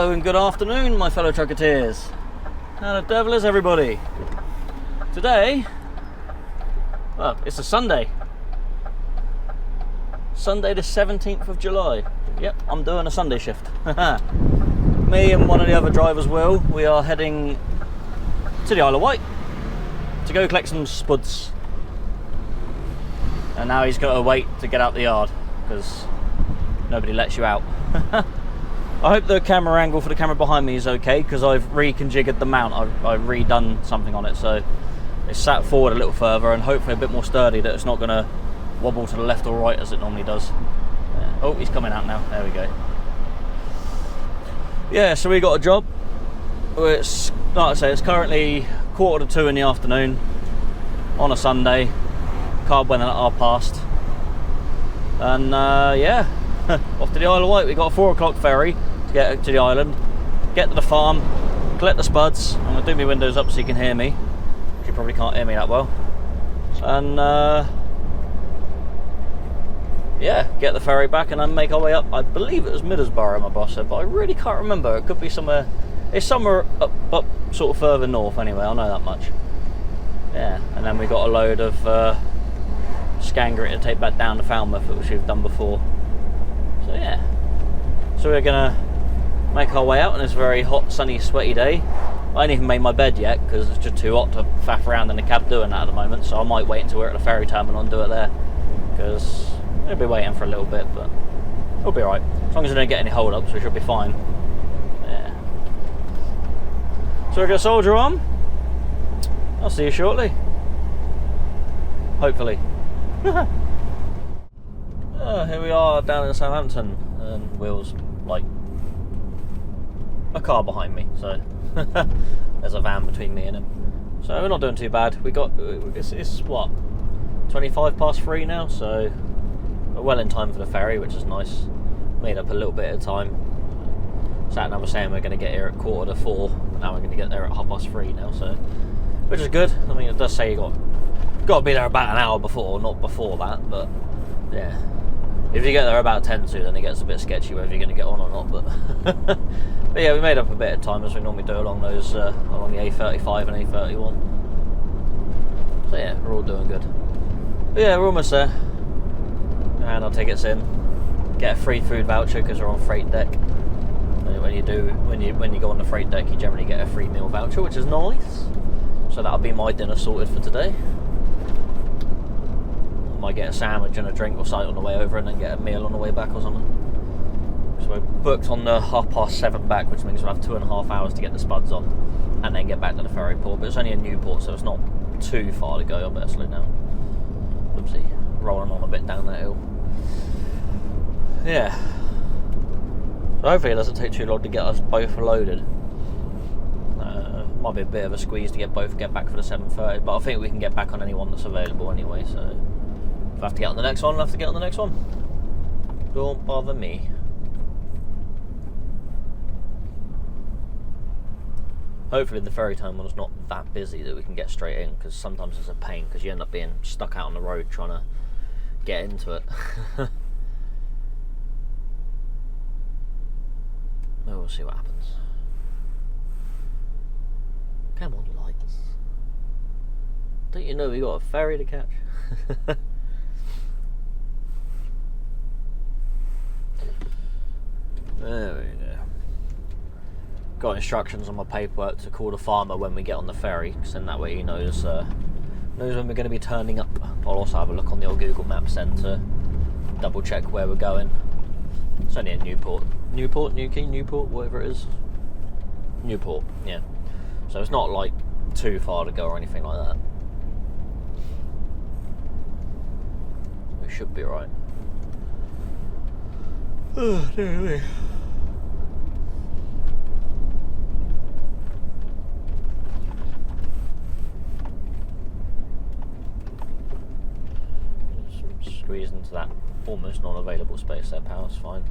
Hello and good afternoon, my fellow trucketeers. How the devil is everybody? Today, well, it's a Sunday. Sunday the 17th of July. Yep, I'm doing a Sunday shift. Me and one of the other drivers, Will, we are heading to the Isle of Wight to go collect some spuds. And now he's got to wait to get out the yard because nobody lets you out. I hope the camera angle for the camera behind me is okay because I've reconfigured the mount. I've redone something on it, so it's sat forward a little further and hopefully a bit more sturdy, that it's not going to wobble to the left or right as it normally does. Yeah. Oh, he's coming out now. There we go. Yeah, so we got a job. It's, like I say, it's currently 1:45 in the afternoon on a Sunday. Card went at past. And yeah, off to the Isle of Wight. We got a 4 o'clock ferry to get to the island, get to the farm, collect the spuds. I'm going to do my windows up so you can hear me. You probably can't hear me that well. And yeah, get the ferry back and then make our way up. I believe it was Middlesbrough, my boss said, but I really can't remember. It could be somewhere, it's somewhere up sort of further north anyway, I know that much. Yeah, and then we got a load of Scangrit to take back down to Falmouth, which we've done before. So yeah, so we're gonna make our way out on this very hot, sunny, sweaty day. I ain't even made my bed yet because it's just too hot to faff around in the cab doing that at the moment, so I might wait until we're at the ferry terminal and do it there, because we'll be waiting for a little bit, but we'll be alright. As long as we don't get any hold ups, we should be fine. Yeah. So we're gonna soldier on. I'll see you shortly. Hopefully. Here we are down in Southampton, and Will's like a car behind me, so there's a van between me and him. So we're not doing too bad. We got it's what, 3 now, so we're well in time for the ferry, which is nice. Made up a little bit of time. Sat and I was saying we're going to get here at 4:45, but now we're going to get there at 3:30 now, so which is good. I mean, it does say you got to be there about an hour before, not before that, but yeah. If you get there about 10 to, then it gets a bit sketchy whether you're going to get on or not. But but yeah, we made up a bit of time as we normally do along those along the A35 and A31. So yeah, we're all doing good. But yeah, we're almost there. And our tickets in. Get a free food voucher because we're on freight deck. When you go on the freight deck, you generally get a free meal voucher, which is nice. So that'll be my dinner sorted for today. Might get a sandwich and a drink or something on the way over, and then get a meal on the way back or something. So we're booked on the 7:30 back, which means we'll have 2.5 hours to get the spuds on and then get back to the ferry port. But it's only a Newport, so it's not too far to go. I better slow down. Oopsie, rolling on a bit down that hill. Yeah. So hopefully it doesn't take too long to get us both loaded. Might be a bit of a squeeze to get back for the 7:30, but I think we can get back on any one that's available anyway, so if I have to get on the next one, I'll have to get on the next one. Don't bother me. Hopefully the ferry terminal is not that busy that we can get straight in, because sometimes it's a pain because you end up being stuck out on the road trying to get into it. Oh, we'll see what happens. Come on, lights. Don't you know we got a ferry to catch? There we go. Got instructions on my paperwork to call the farmer when we get on the ferry, because then that way he knows when we're going to be turning up. I'll also have a look on the old Google Maps then to double check where we're going. It's only in Newport, Newport, whatever it is. Newport, yeah. So it's not like too far to go or anything like that. We should be right. Oh, dear me. Squeeze into that almost non-available space there, pal. It's fine.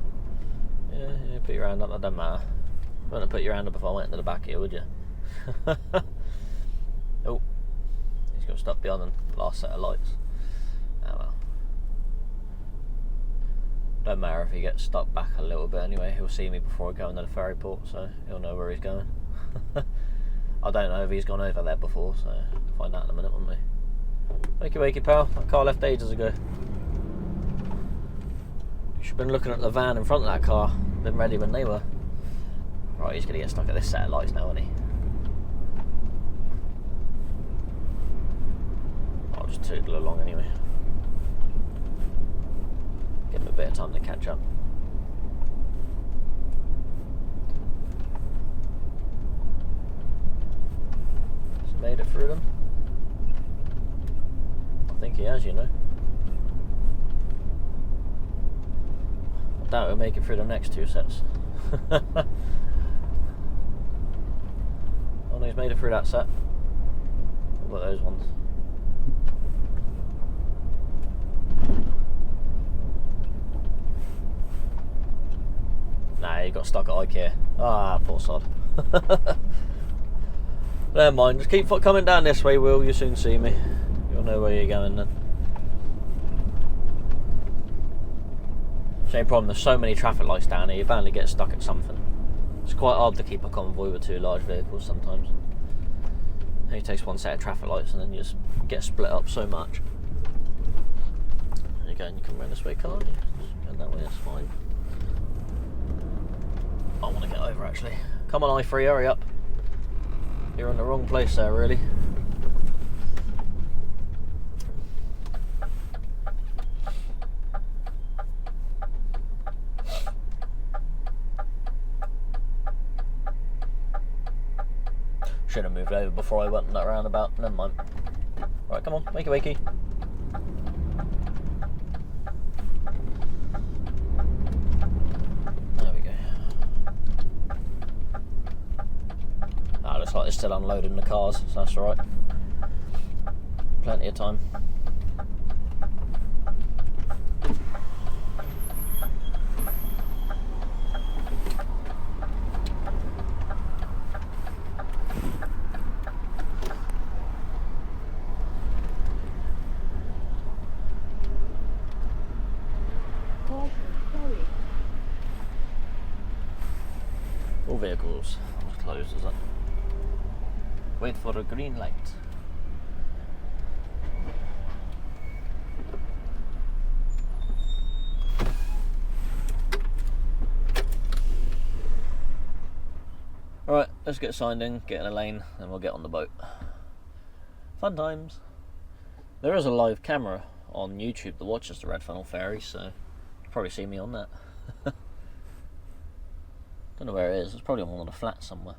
Yeah, put your hand up, that doesn't matter. You wouldn't put your hand up if I went into the back here, would you? Oh, he's got stuck behind the last set of lights. Oh well. Don't matter if he gets stuck back a little bit anyway, he'll see me before I go into the ferry port, so he'll know where he's going. I don't know if he's gone over there before, so we'll find out in a minute, won't we? Wakey wakey pal, that car left ages ago. You should have been looking at the van in front of that car, been ready when they were. Right, he's going to get stuck at this set of lights now, isn't he? I'll just tootle along anyway. Give him a bit of time to catch up. Has he made it through them? I think he has, you know. I doubt he'll make it through the next two sets. Oh no, he's made it through that set. What about those ones? Nah, he got stuck at IKEA. Ah, poor sod. Never mind, just keep coming down this way, Will. You'll soon see me. You'll know where you're going then. Same problem, there's so many traffic lights down here, you bound to get stuck at something. It's quite hard to keep a convoy with two large vehicles sometimes. It only takes one set of traffic lights and then you just get split up so much. There you go, and you come around this way, can't you? Just go that way, that's fine. I want to get over actually. Come on I3, hurry up. You're in the wrong place there really. Should have moved over before I went in that roundabout. Never mind. Right, come on, wakey wakey. There we go. Ah, looks like they're still unloading the cars, so that's alright. Plenty of time. All vehicles closed, is it? Wait for a green light. Alright, let's get signed in, get in a lane, and we'll get on the boat. Fun times. There is a live camera on YouTube that watches the Red Funnel Ferry, so you'll probably see me on that. Don't know where it is, it's probably on one of the flats somewhere.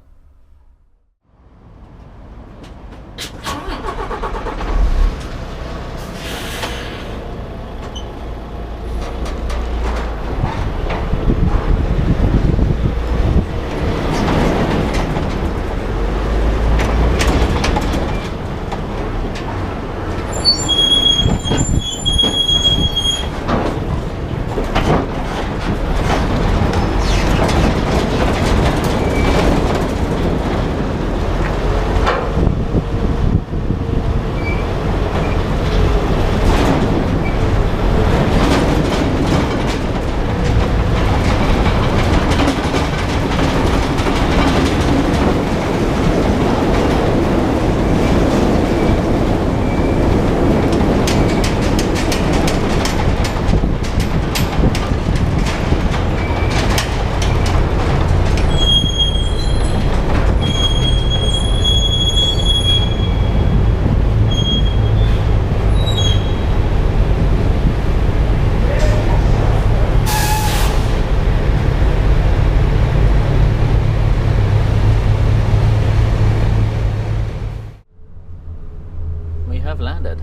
Have landed.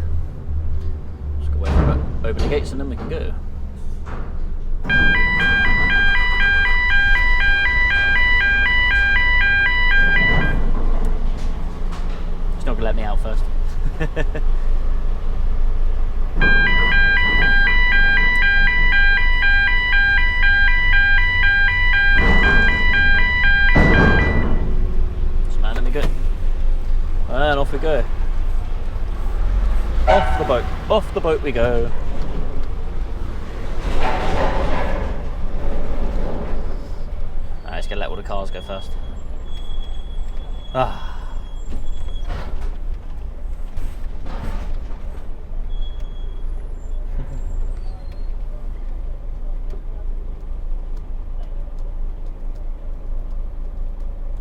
Just go open the gates and then we can go. He's not gonna let me out first. Just man, let me go. And off we go. Off the boat we go. gonna let all the cars go first. Ah.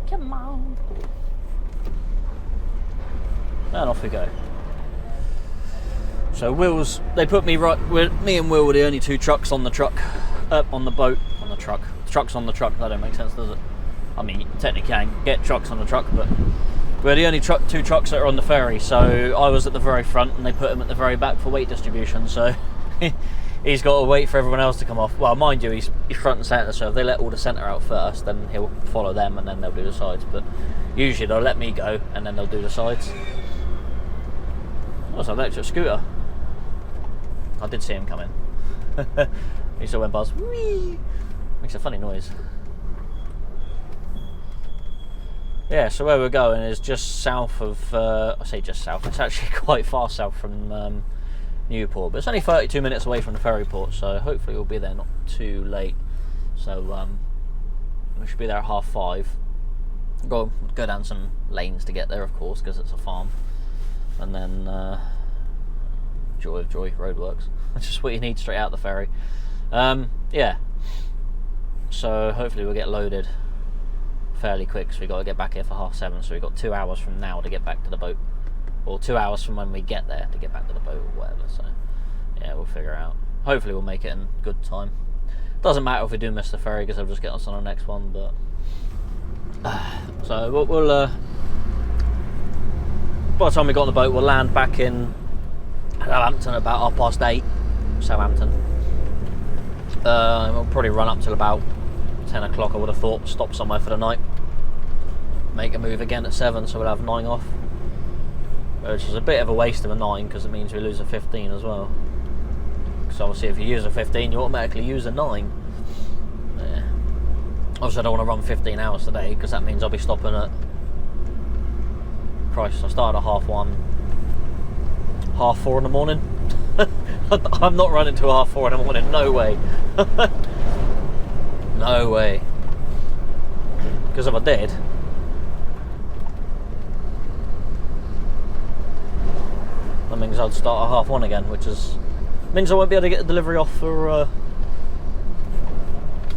Come on. And off we go. So Will's, they put me right, me and Will were the only two trucks on the truck, on the boat, on the truck. Trucks on the truck, that don't make sense, does it? I mean, you technically can get trucks on the truck, but we're the only two trucks that are on the ferry, so I was at the very front and they put him at the very back for weight distribution, so he's got to wait for everyone else to come off. Well, mind you, he's front and centre, so if they let all the centre out first, then he'll follow them and then they'll do the sides, but usually they'll let me go and then they'll do the sides. Oh, it's an electric scooter. I did see him come in. He still went buzz. Whee! Makes a funny noise. Yeah, so where we're going is just south of, I say just south, it's actually quite far south from Newport, but it's only 32 minutes away from the ferry port, so hopefully we'll be there not too late. So we should be there at 5:30. Go down some lanes to get there, of course, because it's a farm. And then joy of joy, roadworks. That's just what you need straight out the ferry. Yeah, so hopefully we'll get loaded fairly quick, so we got to get back here for 7:30, so we've got 2 hours from now to get back to the boat, or 2 hours from when we get there to get back to the boat or whatever. So yeah, we'll figure it out. Hopefully we'll make it in good time. Doesn't matter if we do miss the ferry because I'll just get us on the next one, but so we'll by the time we got on the boat, we'll land back in Southampton about 8:30. Southampton. We'll probably run up till about 10 o'clock, I would have thought. Stop somewhere for the night. Make a move again at 7, so we'll have 9 off. Which is a bit of a waste of a 9 because it means we lose a 15 as well. Because obviously, if you use a 15, you automatically use a 9. Yeah. Obviously, I don't want to run 15 hours today because that means I'll be stopping at. Christ, I started at 1:30, 4:30 in the morning. I'm not running till 4:30 in the morning, no way. No way. Because if I did, that means I'd start at 1:30 again, which means I won't be able to get the delivery off for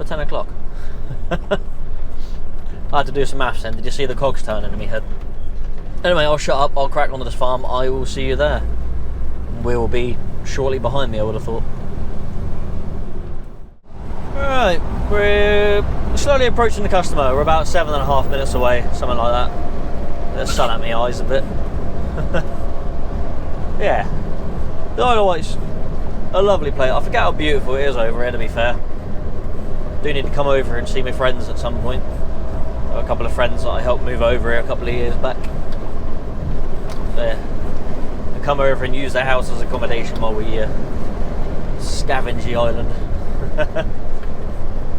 10 o'clock. I had to do some maths then. Did you see the cogs turning in my head? Anyway, I'll shut up, I'll crack on to this farm, I will see you there. Will be shortly behind me, I would have thought. Alright, we're slowly approaching the customer. We're about 7.5 minutes away, something like that. There's sun at my eyes a bit. Yeah, the Isle of Wight's a lovely place. I forget how beautiful it is over here, to be fair. Do need to come over and see my friends at some point. Got a couple of friends that I helped move over here a couple of years back. So yeah, I come over and use their house as accommodation while we scavenge the island.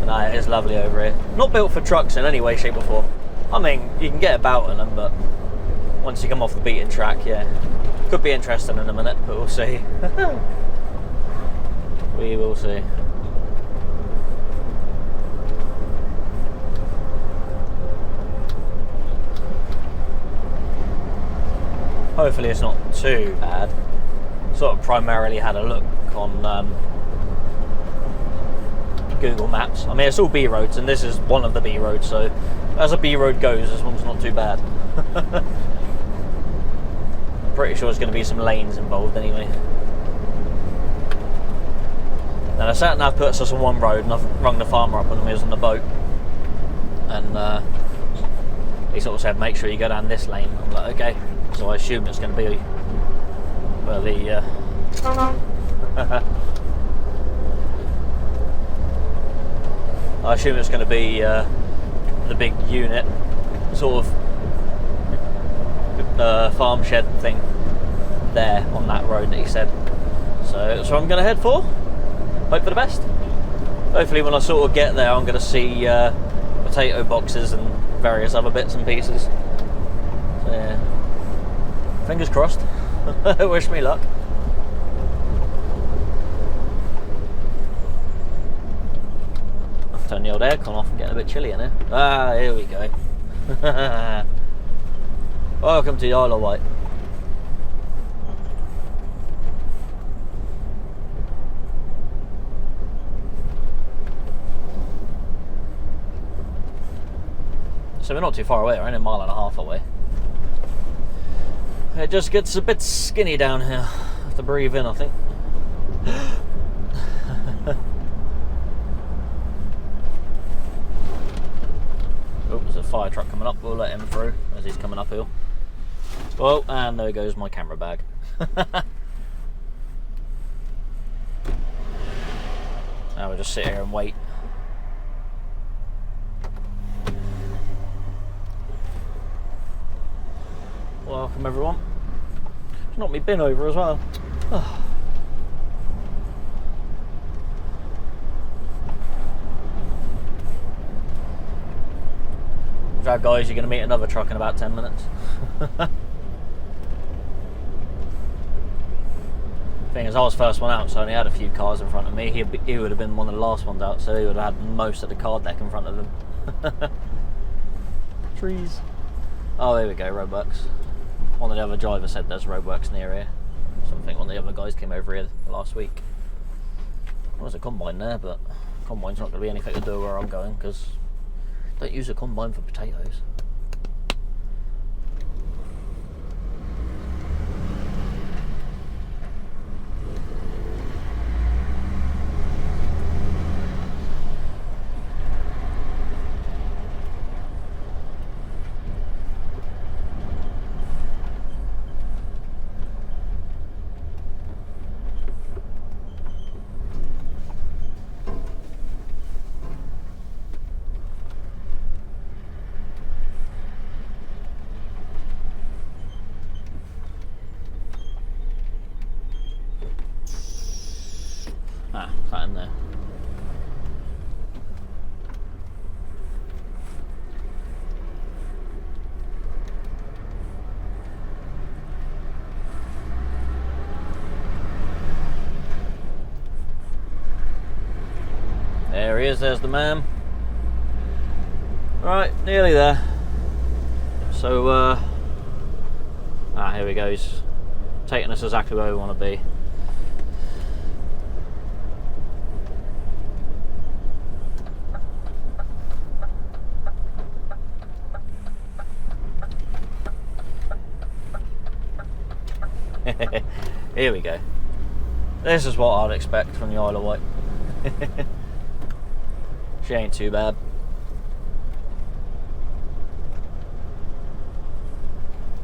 No, it is lovely over here. Not built for trucks in any way, shape or form. I mean, you can get about in them, but once you come off the beaten track, yeah. Could be interesting in a minute, but we'll see. We will see. Hopefully it's not too bad. Sort of primarily had a look on Google Maps. I mean, it's all B roads, and this is one of the B roads, so as a B road goes, this one's not too bad. I'm pretty sure there's going to be some lanes involved anyway. Now the sat nav puts us on one road, and I've rung the farmer up when he was on the boat, and he sort of said, make sure you go down this lane. I'm like, okay. So I assume it's going to be where the I assume it's going to be the big unit sort of farm shed thing there on that road that he said. So that's what I'm going to head for. Hope for the best. Hopefully when I sort of get there, I'm going to see potato boxes and various other bits and pieces. So yeah. Fingers crossed. Wish me luck. Turn the old aircon off and get a bit chilly in here. Ah, here we go. Welcome to the Isle of Wight. So we're not too far away, we're only a mile and a half away. It just gets a bit skinny down here. I have to breathe in, I think. Oh, there's a fire truck coming up. We'll let him through as he's coming uphill. Well, and there goes my camera bag. Now we'll just sit here and wait. Welcome everyone. It's knocked me bin over as well. Oh. Right, guys, you're going to meet another truck in about 10 minutes. Thing is, I was first one out, so I only had a few cars in front of me. He would have been one of the last ones out, so he would have had most of the car deck in front of him. Trees. Oh, there we go, roadworks. One of the other drivers said there's roadworks near here. Something one of the other guys came over here last week. There was a combine there, but combine's not going to be anything to do where I'm going, because don't use a combine for potatoes. Ah, that in there. There he is, there's the man. Right, nearly there. So, here we go, he's taking us exactly where we want to be. Here we go. This is what I'd expect from the Isle of Wight. She ain't too bad.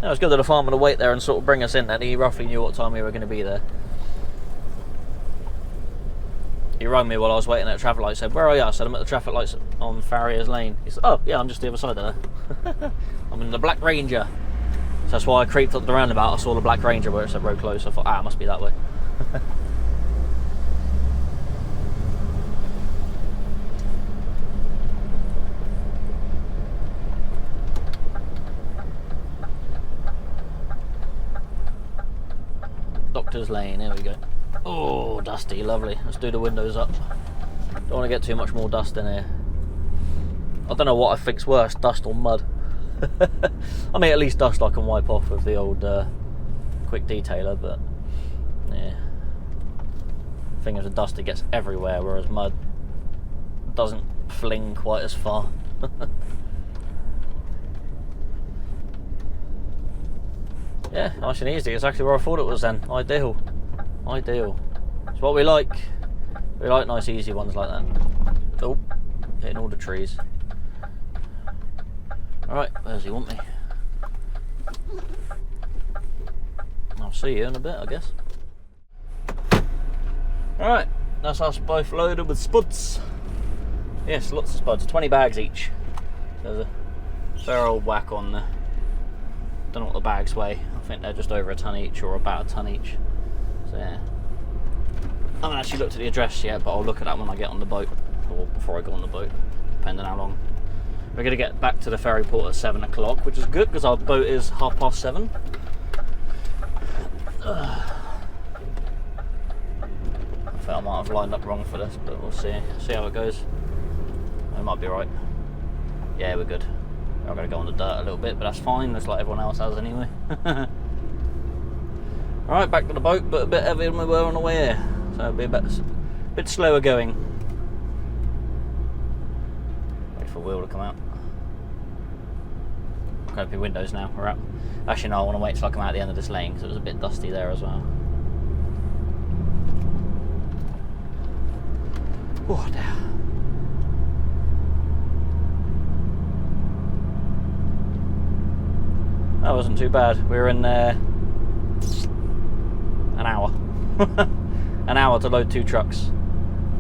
It was good of the farmer to wait there and sort of bring us in then. He roughly knew what time we were going to be there. He rang me while I was waiting at the traffic light. He said, "Where are you?" I said, "I'm at the traffic lights on Ferry's Lane." He said, "Oh, yeah, I'm just the other side of there." I'm in the Black Ranger. So that's why I creeped up the roundabout. I saw the Black Ranger where it said road closed. So I thought, it must be that way. Doctor's Lane, here we go. Oh, dusty, lovely. Let's do the windows up. Don't want to get too much more dust in here. I don't know what I think's worse, dust or mud. I mean, at least dust I can wipe off with the old quick detailer, but yeah. The thing is, the dust, it gets everywhere, whereas mud doesn't fling quite as far. Yeah, nice and easy. Exactly where I thought it was then. Ideal. Ideal. It's what we like. We like nice easy ones like that. Oh, hitting all the trees. Alright, where does he want me? I'll see you in a bit, I guess. Alright, that's us both loaded with spuds. Yes, lots of spuds. 20 bags each. There's a fair old whack on there. Don't know what the bags weigh. I think they're just over a ton each, or about a ton each. So yeah. I haven't actually looked at the address yet, but I'll look at that when I get on the boat, or before I go on the boat, depending how long. We're going to get back to the ferry port at 7 o'clock, which is good because our boat is 7:30. I think I might have lined up wrong for this, but we'll see how it goes. we might be right. Yeah, we're good. I'm going to go on the dirt a little bit, but that's fine. That's like everyone else has anyway. Alright, back to the boat, but a bit heavier than we were on the way here. So it'll be a bit slower going. Wait for Will to come out. I'll open your windows now. We're out. Actually, no, I want to wait till I come out the end of this lane because it was a bit dusty there as well. Oh, dear. That wasn't too bad. We were in there an hour. An hour to load 2 trucks.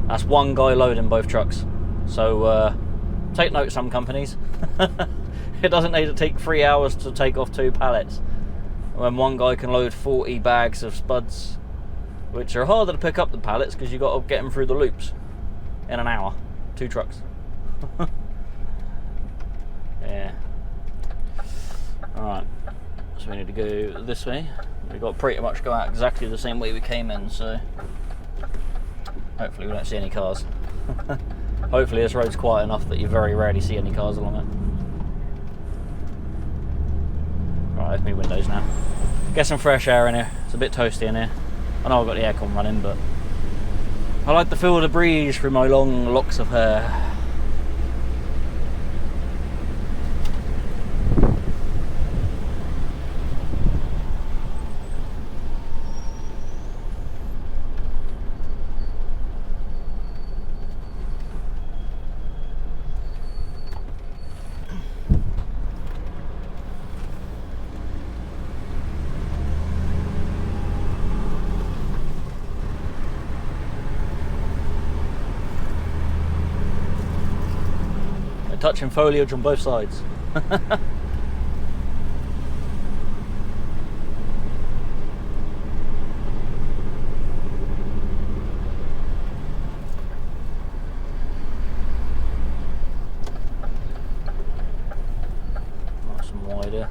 That's one guy loading both trucks. So take note, some companies. It doesn't need to take 3 hours to take off 2 pallets when one guy can load 40 bags of spuds, which are harder to pick up than pallets because you've got to get them through the loops in an hour. 2 trucks. Yeah. Alright, so we need to go this way. We've got to pretty much go out exactly the same way we came in, so hopefully we don't see any cars. Hopefully this road's quiet enough that you very rarely see any cars along it. Right, open my windows now. Get some fresh air in here. It's a bit toasty in here. I know I've got the aircon running, but I like to feel the breeze through my long locks of hair. Touching foliage on both sides. Nice and wider.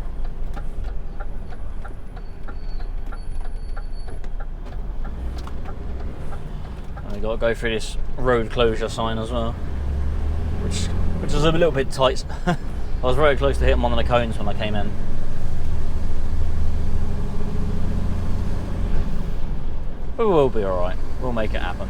And we got to go through this road closure sign as well, which is a little bit tight. I was very close to hitting one of the cones when I came in. But we'll be alright. We'll make it happen.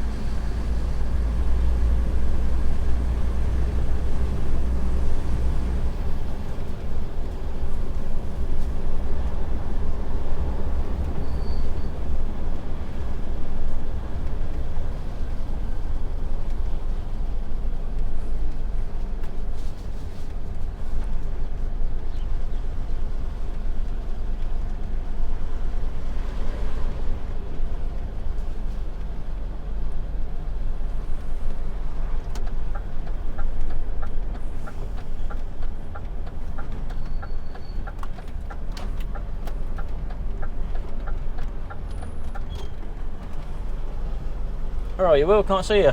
Alright, you will, can't see you.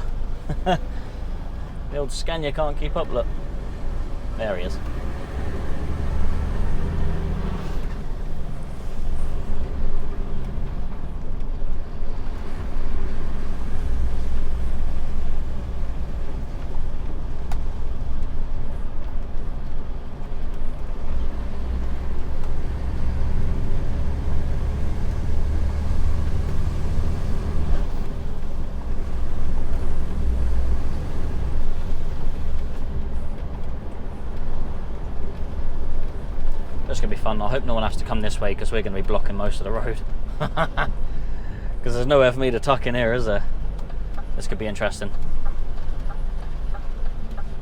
The old Scania can't keep up, look. There he is. It's going to be fun. I hope no one has to come this way because we're going to be blocking most of the road. Because there's nowhere for me to tuck in here, is there? This could be interesting.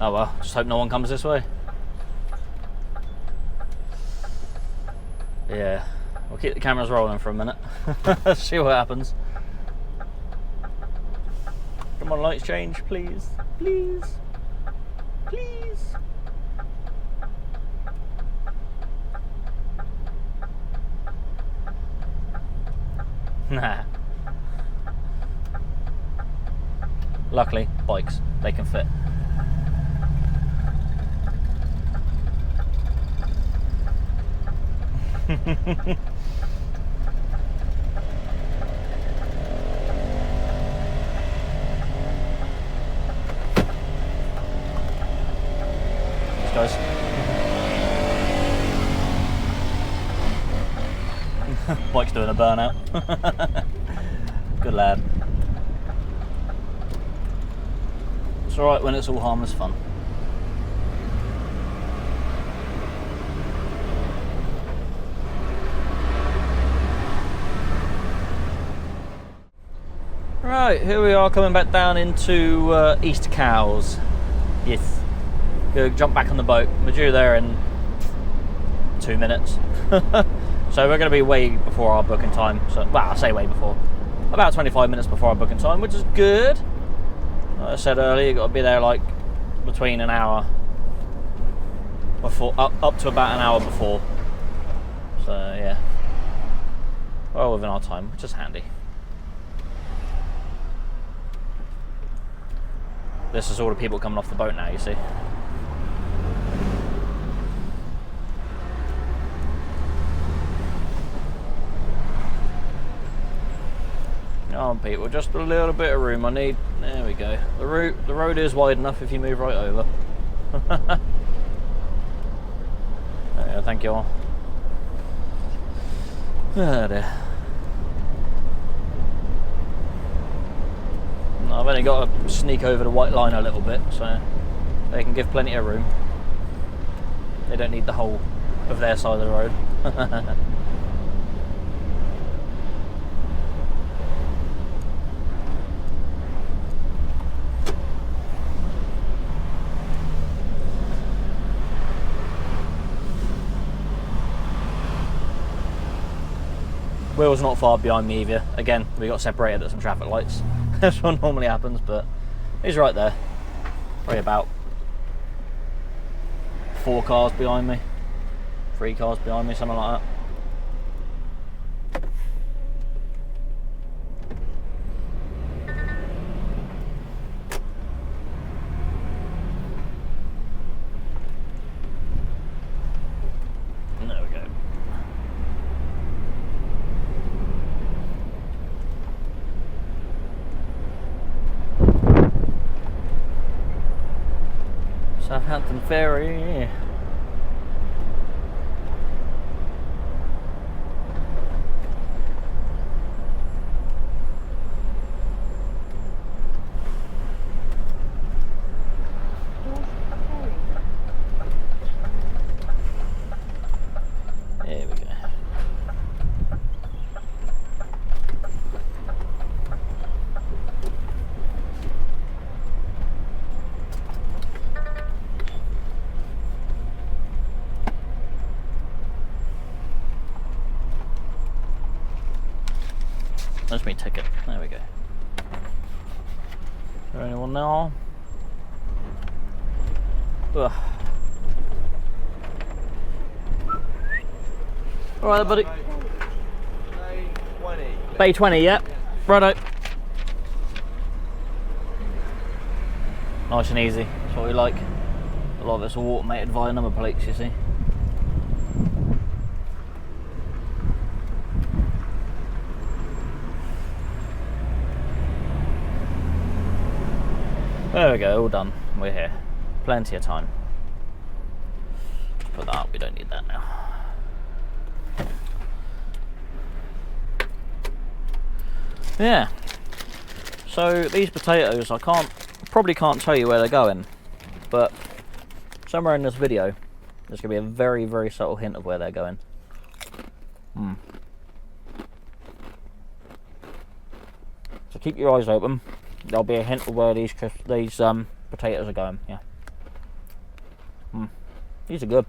Oh well, just hope no one comes this way. Yeah, we'll keep the cameras rolling for a minute. See what happens. Come on, lights change, please. Please. Please. Nah. Luckily, bikes, they can fit. doing a burnout. Good lad. It's alright when it's all harmless fun. Right, here we are coming back down into East Cowes. Yes. Go jump back on the boat. We're due there in 2 minutes. So we're going to be way before our booking time. So, well, I say way before. About 25 minutes before our booking time, which is good. Like I said earlier, you've got to be there like between an hour before, up to about an hour before. So yeah, well within our time, which is handy. This is all the people coming off the boat now, you see. Come on, people, just a little bit of room I need. There we go. The road is wide enough if you move right over. Yeah, thank you all. Oh dear. I've only got to sneak over the white line a little bit, so they can give plenty of room. They don't need the whole of their side of the road. Will's not far behind me either. Again, we got separated at some traffic lights. That's what normally happens, but he's right there. Probably about 4 cars behind me. 3 cars behind me, something like that. There we go. Southampton Ferry. There we go. That's me ticket. There we go. Is there anyone now? Ugh. Alright, buddy. Bay 20. Bay 20, yep. Righto. Nice and easy. That's what we like. A lot of it's all automated via number plates, you see. There we go, all done. We're here. Plenty of time. Just put that up, we don't need that now. Yeah. So these potatoes, I probably can't tell you where they're going, but somewhere in this video, there's going to be a very, very subtle hint of where they're going. So keep your eyes open. There'll be a hint of where these potatoes are going. Yeah. These are good.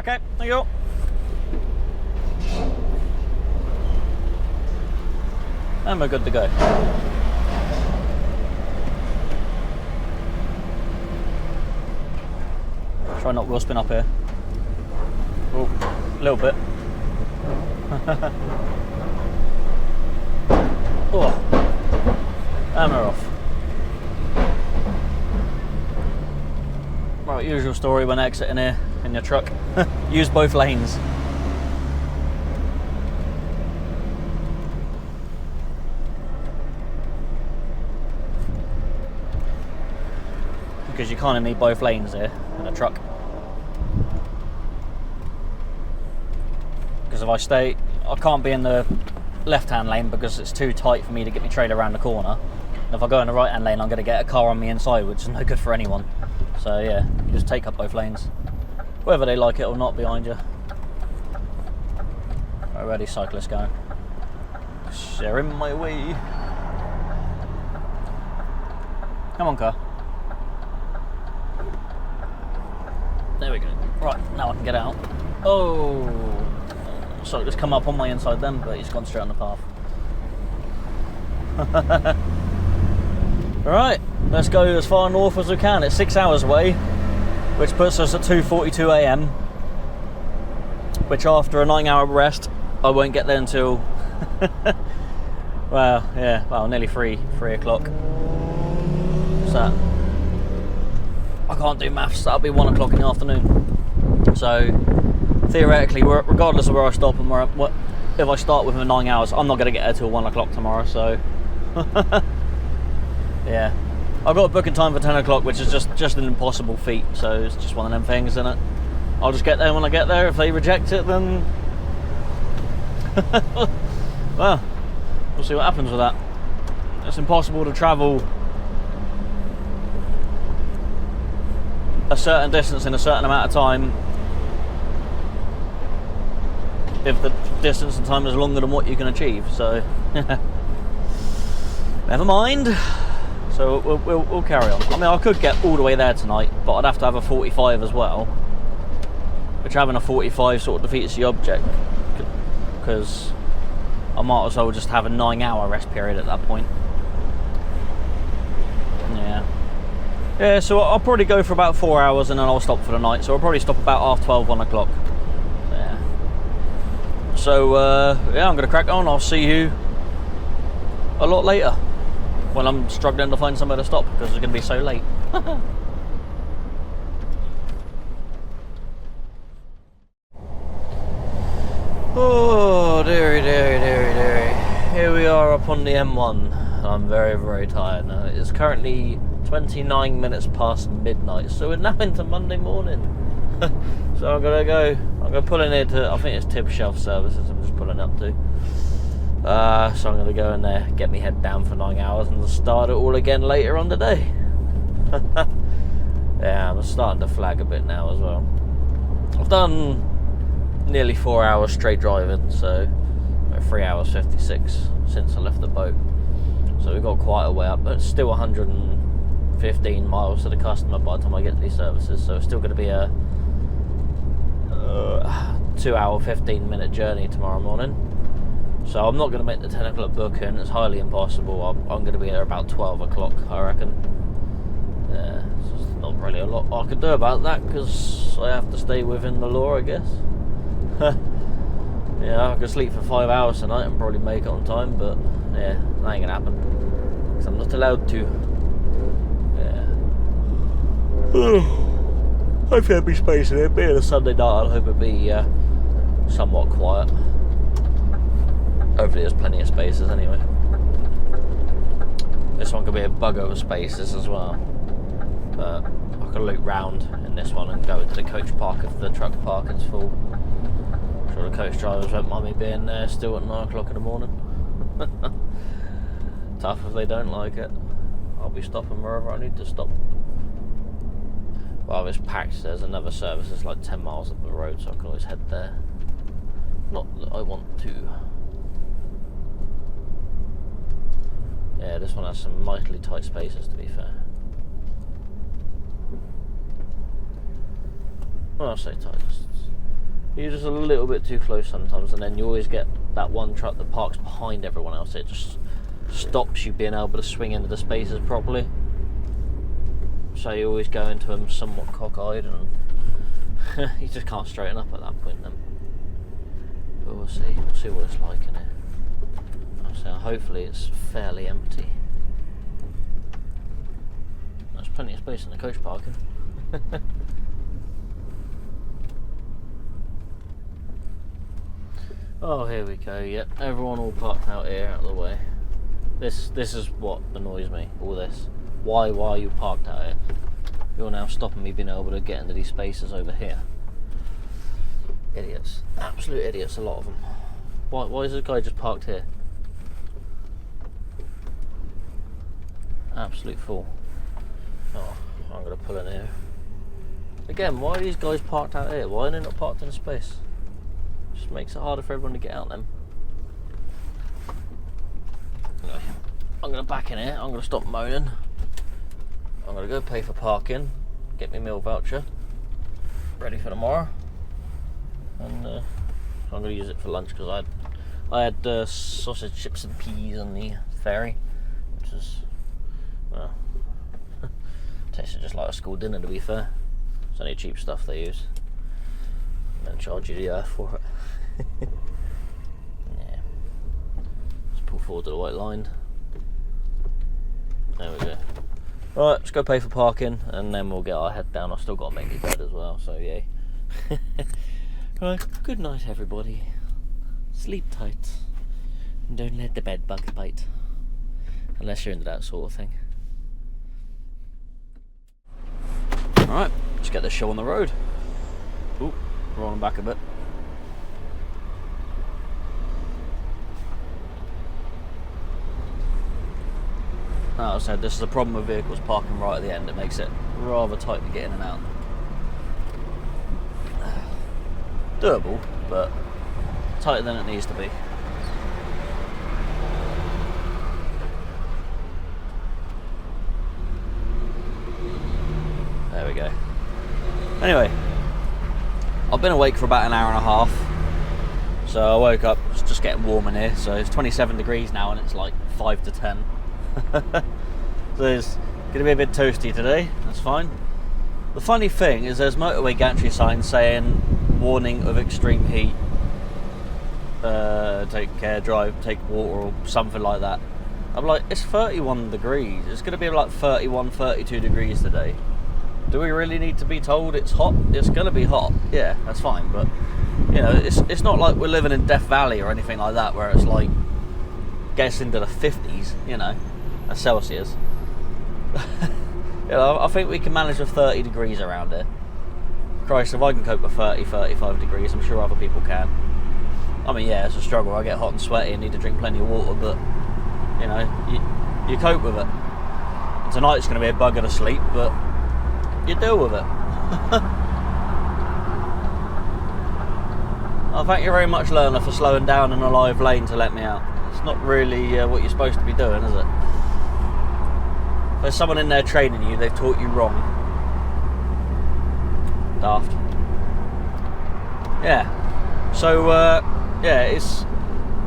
Okay, there you go. And we're good to go. Try not wheel spin up here. Oh, a little bit. Oh, and we're off. Right, usual story when exiting here in your truck. Use both lanes. Because you kind of need both lanes here in a truck. Because if I stay, I can't be in the left-hand lane because it's too tight for me to get my trailer around the corner. And if I go in the right-hand lane, I'm going to get a car on the inside, which is no good for anyone. So yeah, just take up both lanes, whether they like it or not behind you. Already cyclists going. Sharing my way. Come on, car. There we go. Right, now I can get out. Oh, so it's come up on my inside then, but he's gone straight on the path. Right, let's go as far north as we can. It's 6 hours away, which puts us at 2:42 AM. Which after a 9-hour rest, I won't get there until well, yeah, well, nearly 3 o'clock. So I can't do maths, that'll be 1 o'clock in the afternoon. So theoretically, regardless of where I stop and if I start within 9 hours, I'm not going to get there till 1 o'clock tomorrow. So yeah, I've got a booking time for 10 o'clock, which is just an impossible feat. So it's just one of them things, isn't it? I'll just get there when I get there. If they reject it, then well, we'll see what happens with that. It's impossible to travel a certain distance in a certain amount of time if the distance and time is longer than what you can achieve. So never mind. So we'll carry on. I mean, I could get all the way there tonight, but I'd have to have a 45 as well, which having a 45 sort of defeats the object, because I might as well just have a 9-hour rest period at that point. Yeah, so I'll probably go for about 4 hours and then I'll stop for the night. So I'll probably stop about 12:30, 1 o'clock. Yeah. So yeah, I'm gonna crack on. I'll see you a lot later when I'm struggling to find somewhere to stop because it's gonna be so late. Oh, dearie. Here we are up on the M1. I'm very, very tired now. It's currently 29 minutes past midnight, so we're now into Monday morning. So I'm gonna pull in here to, I think it's Tib Shelf Services I'm just pulling up to. So I'm gonna go in there, get my head down for 9 hours and start it all again later on today. Yeah, I'm starting to flag a bit now as well. I've done nearly 4 hours straight driving, so 3 hours 56 since I left the boat. So we've got quite a way up, but it's still 115 miles to the customer by the time I get to these services, so it's still going to be a 2 hour 15-minute journey tomorrow morning. So I'm not going to make the 10 o'clock booking, it's highly impossible. I'm going to be there about 12 o'clock, I reckon. Yeah, so there's not really a lot I could do about that because I have to stay within the law, I guess. Yeah, I could sleep for 5 hours tonight and probably make it on time, but yeah, that ain't gonna happen because I'm not allowed to. Yeah. Hopefully there'll be space in it. Being a Sunday night, I hope it'll be somewhat quiet. Hopefully there's plenty of spaces anyway. This one could be a bug over spaces as well, but I could loop round in this one and go into the coach park if the truck parking's full. I'm sure the coach drivers won't mind me being there still at 9 o'clock in the morning. Tough if they don't like it. I'll be stopping wherever I need to stop. Well, it's packed. There's another service that's like 10 miles up the road, so I can always head there. Not that I want to. Yeah, this one has some mightily tight spaces, to be fair. Well, I'll say tight. You're just a little bit too close sometimes, and then you always get that one truck that parks behind everyone else. It just stops you being able to swing into the spaces properly. So you always go into them somewhat cockeyed, and you just can't straighten up at that point then. But we'll see what it's like in it. So hopefully it's fairly empty. There's plenty of space in the coach parking. Oh, here we go. Yep, everyone all parked out here, out of the way. This is what annoys me. All this. Why are you parked out here? You're now stopping me being able to get into these spaces over here. Idiots. Absolute idiots, a lot of them. Why is this guy just parked here? Absolute fool. Oh, I'm going to pull in here. Again, why are these guys parked out here? Why are they not parked in a space? Just makes it harder for everyone to get out then. Anyway, I'm going to back in here. I'm going to stop moaning. I'm going to go pay for parking, get my meal voucher, ready for tomorrow. And I'm going to use it for lunch because I had sausage, chips and peas on the ferry, which is, well, tasted just like a school dinner, to be fair. It's only cheap stuff they use. And then charge you the earth for it. Yeah. Let's pull forward to the white line. There we go. Right, let's go pay for parking and then we'll get our head down. I've still got to make my bed as well, so yay. Right, good night everybody. Sleep tight. And don't let the bed bugs bite. Unless you're into that sort of thing. Alright, let's get this show on the road. Ooh, rolling back a bit. Like I said, this is a problem with vehicles parking right at the end. It makes it rather tight to get in and out. Doable, but tighter than it needs to be. There we go. Anyway, I've been awake for about an hour and a half. So I woke up, it's just getting warm in here. So it's 27 degrees now and it's like 5 to 10. So it's going to be a bit toasty today, that's fine. The funny thing is there's motorway gantry signs saying warning of extreme heat, take care, drive, take water or something like that. I'm like, it's 31 degrees, it's going to be like 31, 32 degrees today. Do we really need to be told it's hot? It's going to be hot, yeah, that's fine, but you know, it's not like we're living in Death Valley or anything like that where it's like gets into the 50s, you know, Celsius. You know, I think we can manage with 30 degrees around here. Christ, if I can cope with 30, 35 degrees, I'm sure other people can. I mean, yeah, it's a struggle. I get hot and sweaty and need to drink plenty of water, but you know, you cope with it. And tonight's going to be a bugger to sleep, but you deal with it. Oh, thank you very much, learner, for slowing down in a live lane to let me out. It's not really what you're supposed to be doing, is it? If there's someone in there training you, they've taught you wrong. Daft. Yeah. So, yeah, it's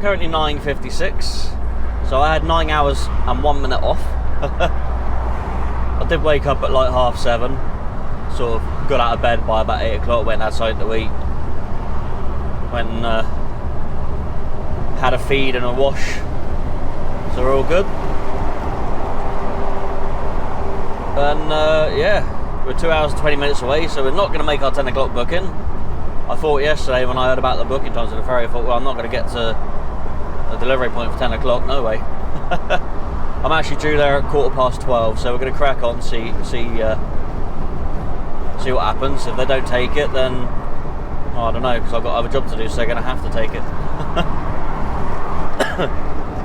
currently 9:56. So I had 9 hours and 1 minute off. I did wake up at like 7:30. Sort of got out of bed by about 8 o'clock, went outside to eat. Went and had a feed and a wash. So we're all good. And yeah, we're 2 hours and 20 minutes away, so we're not going to make our 10 o'clock booking. I thought yesterday when I heard about the booking times of the ferry, I thought, well, I'm not going to get to the delivery point for 10 o'clock, no way. I'm actually due there at 12:15, so we're going to crack on, see what happens. If they don't take it, then oh, I don't know, because I've got other job to do, so they're going to have to take it.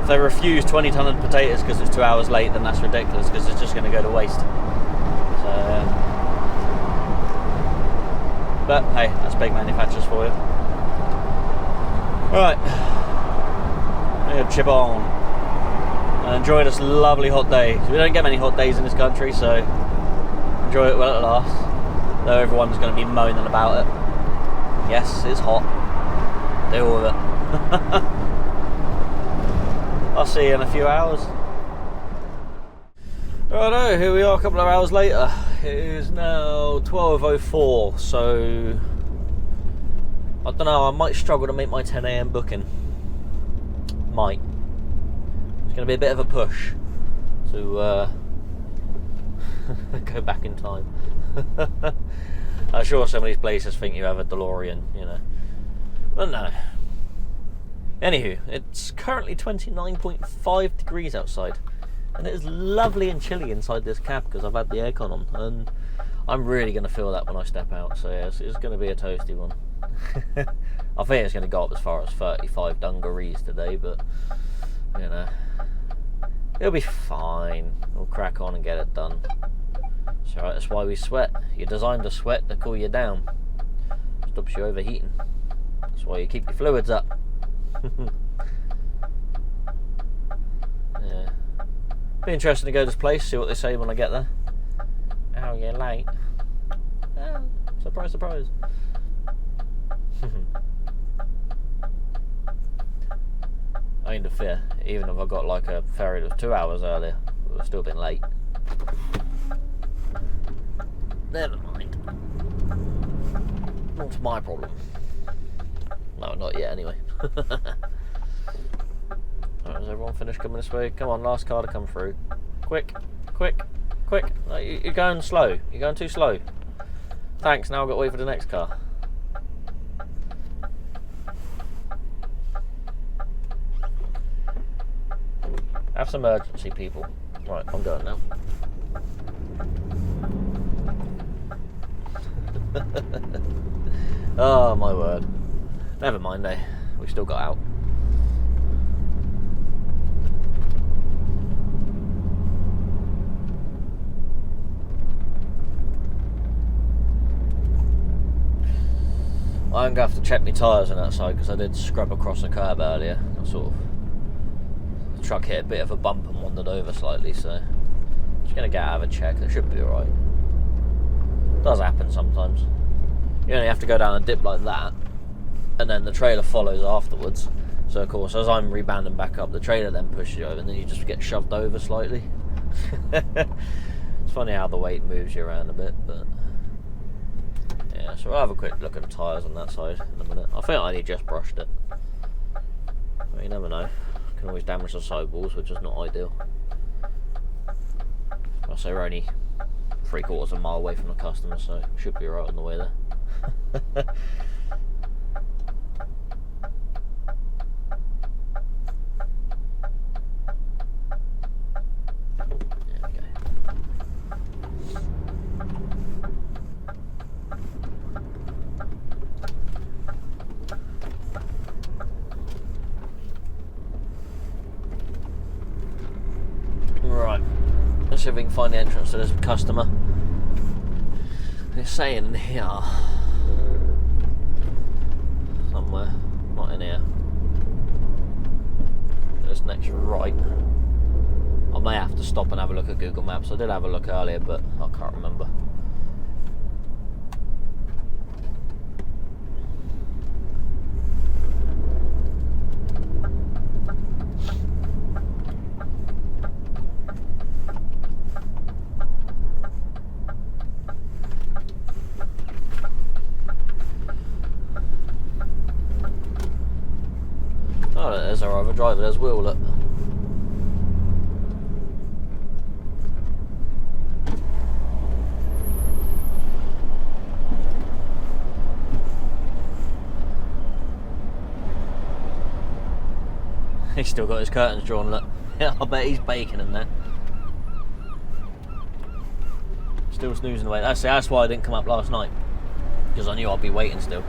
If they refuse 20 ton of potatoes because it's 2 hours late, then that's ridiculous, because it's just going to go to waste. So, but hey, that's big manufacturers for you. Alright, I'm going to chip on and enjoy this lovely hot day. We don't get many hot days in this country, so enjoy it while it lasts, though everyone's going to be moaning about it. Yes, it's hot. Deal with it. I'll see you in a few hours. Righto, here we are a couple of hours later. It is now 12:04, so I don't know, I might struggle to make my 10 AM booking. Might. It's going to be a bit of a push to go back in time. I'm sure some of these places think you have a DeLorean, you know. But no. Anywho, it's currently 29.5 degrees outside. And it is lovely and chilly inside this cab because I've had the aircon on. And I'm really going to feel that when I step out. So yeah, it's going to be a toasty one. I think it's going to go up as far as 35 dungarees today. But, you know, it'll be fine. We'll crack on and get it done. It's alright, that's why we sweat. You're designed to sweat to cool you down. Stops you overheating. That's why you keep your fluids up. Yeah. Be interesting to go to this place, see what they say when I get there. Oh, you're late. Oh, surprise, surprise. I ain't a fear. Even if I got like a ferry that was 2 hours earlier, it would have still been late. Never mind. Not my problem. No, not yet anyway. Right, has everyone finished coming this way? Come on, last car to come through. Quick, quick, quick. No, you're going slow. You're going too slow. Thanks, now I've got to wait for the next car. Have some urgency, people. Right, I'm going now. Oh my word. Never mind, eh? We still got out. I'm going to have to check my tyres on that side because I did scrub across the curb earlier. I sort of, the truck hit a bit of a bump and wandered over slightly, so just going to get out of a check. It should be alright. Does happen sometimes. You only have to go down a dip like that, and then the trailer follows afterwards. So of course, as I'm rebanding back up, the trailer then pushes you over, and then you just get shoved over slightly. It's funny how the weight moves you around a bit, but yeah. So we'll have a quick look at the tyres on that side in a minute. I think I only just brushed it. Well, you never know. Can always damage the sidewalls, which is not ideal. I'll say we're only 3/4 of a mile away from the customer, so should be right on the way there. There we go. Right, let's see if we can find the entrance to this customer. It's saying in here somewhere, not in here. This next right. I may have to stop and have a look at Google Maps. I did have a look earlier, but I can't remember. Oh, there's our other driver, there's Will, look. He's still got his curtains drawn, look. Yeah, I bet he's baking in there. Still snoozing away. That's why I didn't come up last night. Because I knew I'd be waiting still.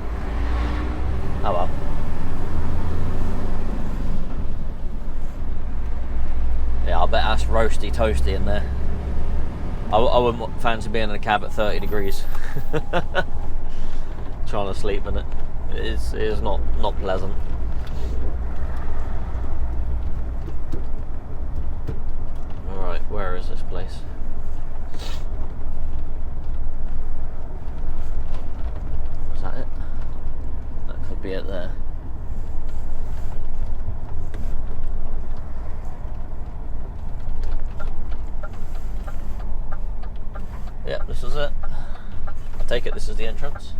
Oh well. Yeah, I bet that's roasty toasty in there. I wouldn't fancy being in a cab at 30 degrees. Trying to sleep in it. It is not pleasant. Alright, where is this place? Is that it? this is it. I take it this is the entrance.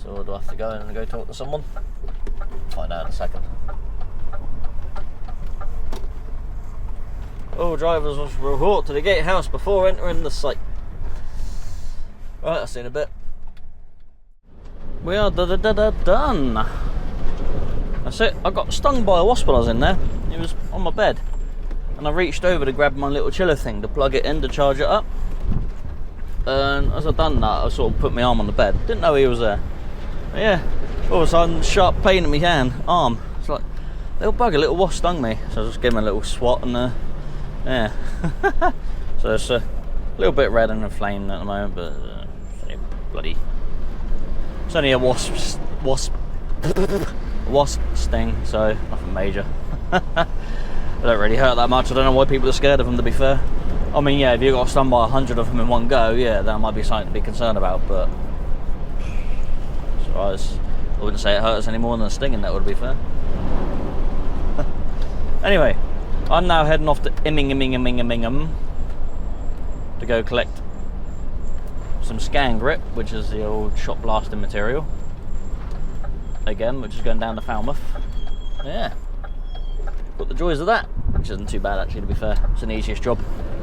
So do I have to go in and go talk to someone? Find out in a second. All drivers must report to the gatehouse before entering the site. Right, I'll see you in a bit. We are done. That's it. I got stung by a wasp when I was in there. It was on my bed. And I reached over to grab my little chiller thing to plug it in to charge it up. And as I've done that, I sort of put my arm on the bed. Didn't know he was there. But yeah, all of a sudden, sharp pain in my arm. It's like, little bugger, little wasp stung me. So I just gave him a little swat and yeah. So it's a little bit red and inflamed at the moment, but it's only a wasp sting, so nothing major. They don't really hurt that much. I don't know why people are scared of them, to be fair. I mean, yeah, if you got stung by 100 of them in one go, yeah, that might be something to be concerned about, but so I wouldn't say it hurts any more than a stinging, that would be fair. Anyway, I'm now heading off to Immingham to go collect some scan grip, which is the old shop blasting material. Again, which is going down to Falmouth. Yeah. Got the joys of that, which isn't too bad actually, to be fair. It's an easiest job.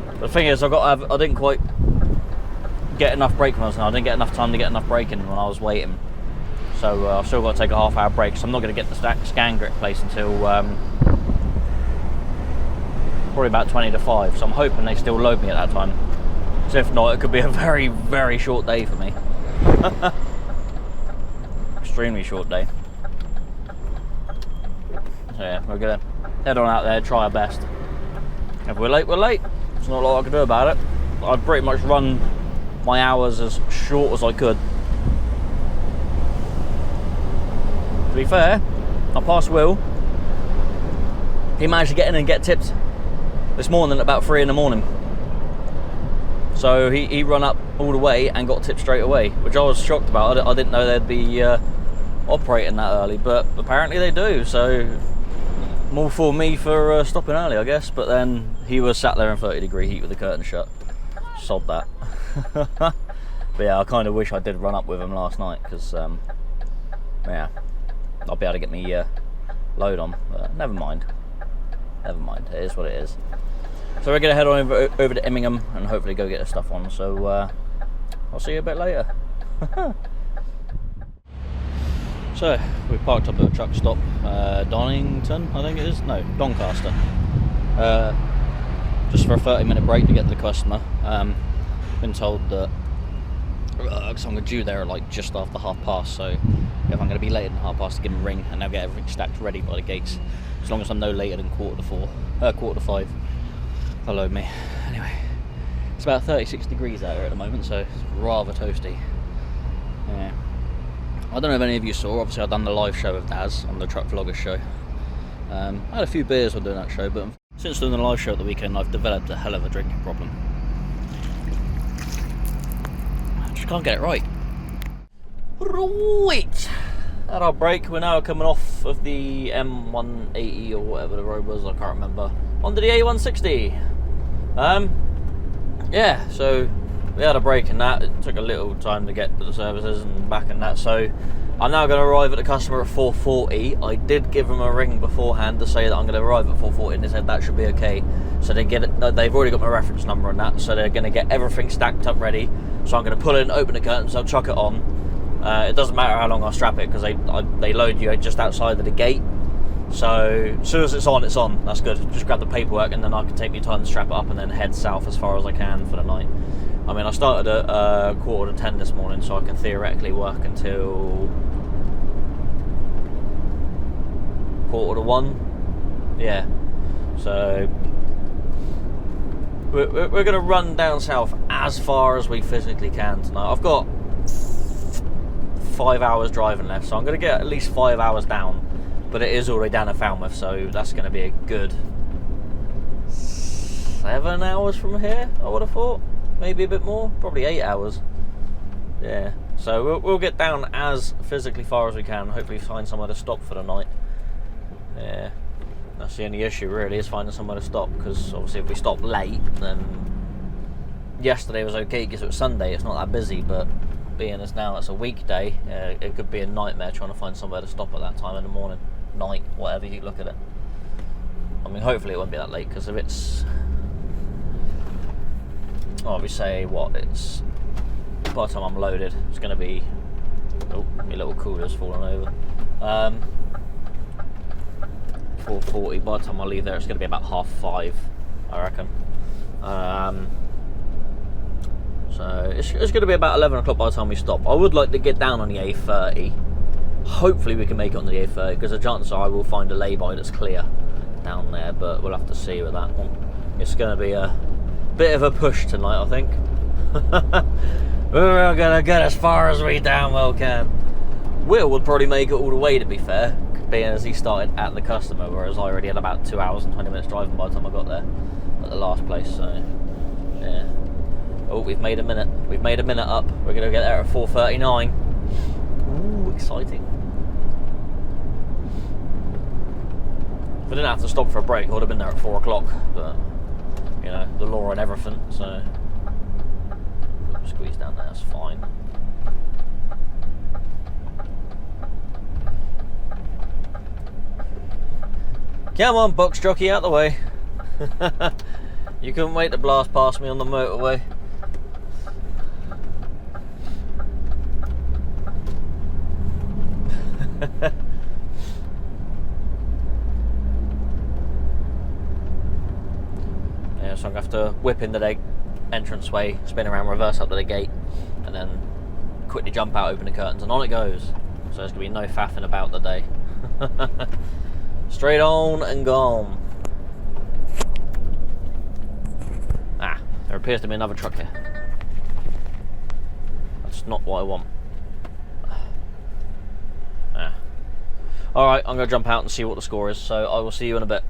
But the thing is, I didn't quite get enough brake when I was there. I didn't get enough time to get enough braking when I was waiting. So I've still got to take a half-hour break. So I'm not going to get the scan grip place until probably about 20 to 5. So I'm hoping they still load me at that time. So if not, it could be a very, very short day for me. Extremely short day. So yeah, we're gonna head on out there, try our best. If we're late, we're late. There's not a lot I can do about it. I've pretty much run my hours as short as I could. To be fair, I passed Will. He managed to get in and get tipped this morning at about 3 in the morning. So he run up all the way and got tipped straight away, which I was shocked about. I didn't know they'd be operating that early, but apparently they do. So more for me for stopping early, I guess. But then he was sat there in 30-degree heat with the curtain shut. Sod that. But yeah, I kind of wish I did run up with him last night, because yeah, I'll be able to get me load on. But never mind. Never mind. It is what it is. So we're going to head on over to Immingham and hopefully go get the stuff on. So I'll see you a bit later. So we parked up at a truck stop, Donington, I think it is. No, Doncaster. Just for a 30-minute break to get to the customer. Been told that because I'm due there at like just after 1:30. So if I'm going to be later than 1:30, to give them a ring and they'll get everything stacked ready by the gates. As long as I'm no later than 5:15. They'll load me. Anyway, it's about 36 degrees out here at the moment, so it's rather toasty. Yeah. I don't know if any of you saw, obviously I've done the live show with Daz on the Truck Vloggers show. I had a few beers while doing that show, but since doing the live show at the weekend, I've developed a hell of a drinking problem. I just can't get it right. Right! At our break, we're now coming off of the M180 or whatever the road was, I can't remember, onto the A160. Yeah, so we had a break in that. It took a little time to get to the services and back and that, so I'm now going to arrive at the customer at 4:40. I did give them a ring beforehand to say that I'm going to arrive at 4:40, and they said that should be okay. So they get it. They've already got my reference number on that, so they're going to get everything stacked up ready. So I'm going to pull in, open the curtains, I'll chuck it on. It doesn't matter how long I strap it, because they load you just outside of the gate. So as soon as it's on, it's on. That's good. Just grab the paperwork, and then I can take my time to strap it up and then head south as far as I can for the night. I mean, I started at 9:45 this morning, so I can theoretically work until 1:45. Yeah. So we're going to run down south as far as we physically can tonight. I've got 5 hours driving left, so I'm going to get at least 5 hours down. But it is all the way down to Falmouth, so that's going to be a good 7 hours from here, I would have thought. Maybe a bit more, probably 8 hours. Yeah, so we'll get down as physically far as we can, hopefully find somewhere to stop for the night. Yeah, that's the only issue really, is finding somewhere to stop, because obviously if we stop late, then yesterday was okay because it was Sunday, it's not that busy, but being as now it's a weekday, it could be a nightmare trying to find somewhere to stop at that time in the morning, night, whatever you look at it. I mean, hopefully it won't be that late, because if it's, oh, we say what, it's, by the time I'm loaded, it's going to be, oh, my little cooler's fallen over, 4:40, by the time I leave there it's going to be about 5:30, I reckon. So it's going to be about 11 o'clock by the time we stop. I would like to get down on the A30. Hopefully we can make it on the A30, because the chances are I will find a lay-by that's clear down there, but we'll have to see with that one. It's going to be a bit of a push tonight, I think. We're going to get as far as we damn well can. Will would probably make it all the way, to be fair, being as he started at the customer, whereas I already had about 2 hours and 20 minutes driving by the time I got there at the last place, so yeah. Oh, we've made a minute. We've made a minute up. We're going to get there at 4:39. Ooh, exciting. If I didn't have to stop for a break, I would have been there at 4 o'clock, but, you know, the law and everything, so squeeze down there, that's fine. Come on, box jockey, out the way. You couldn't wait to blast past me on the motorway. Yeah, so I'm going to have to whip into the entranceway, spin around, reverse up to the gate, and then quickly jump out, open the curtains, and on it goes. So there's going to be no faffing about the day. Straight on and gone. Ah, there appears to be another truck here. That's not what I want. Ah. Alright, I'm going to jump out and see what the score is, so I will see you in a bit.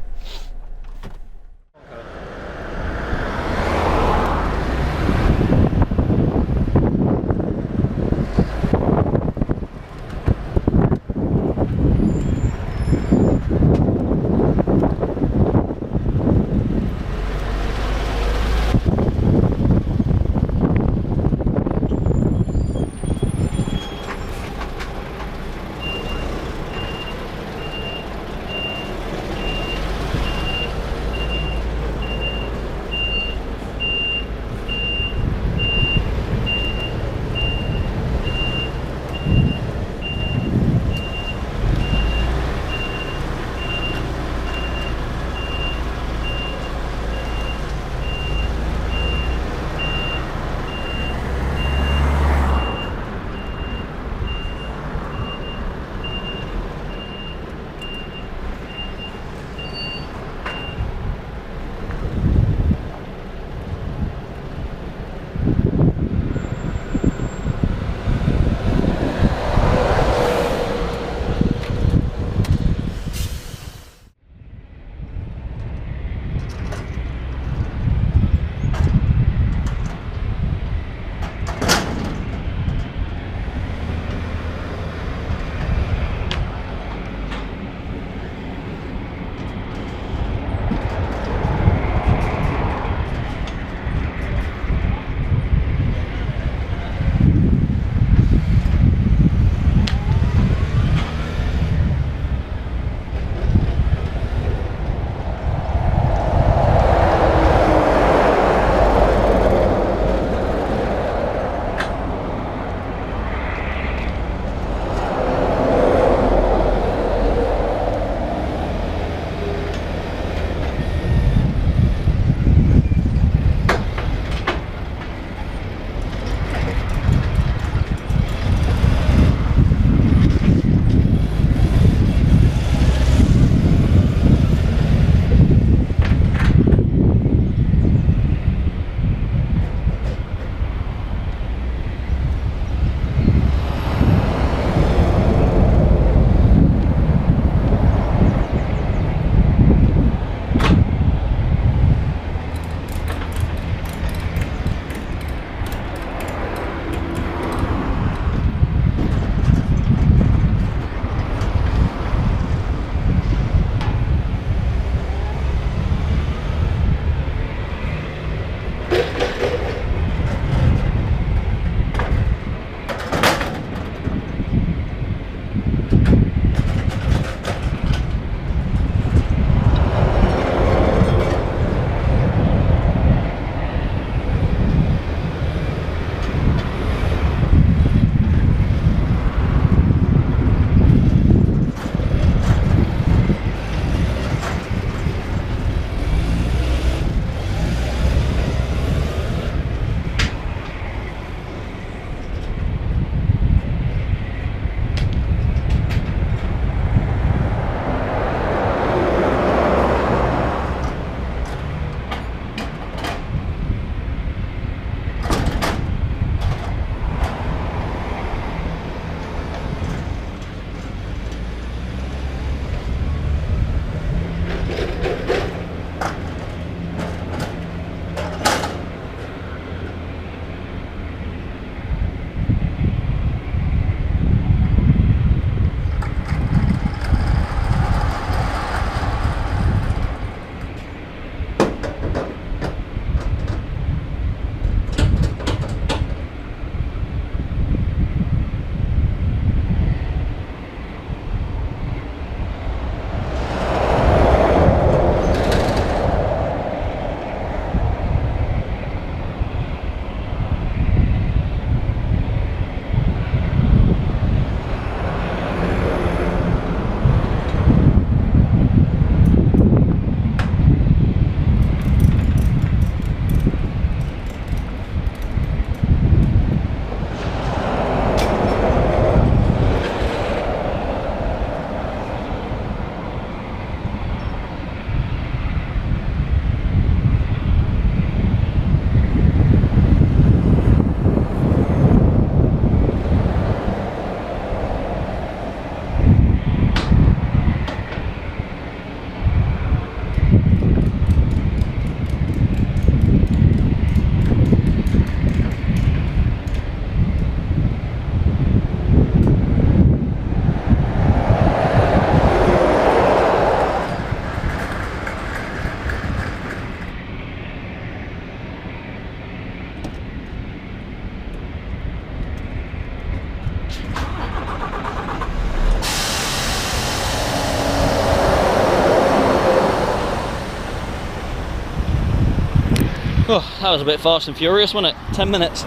that was a bit fast and furious, wasn't it? 10 minutes.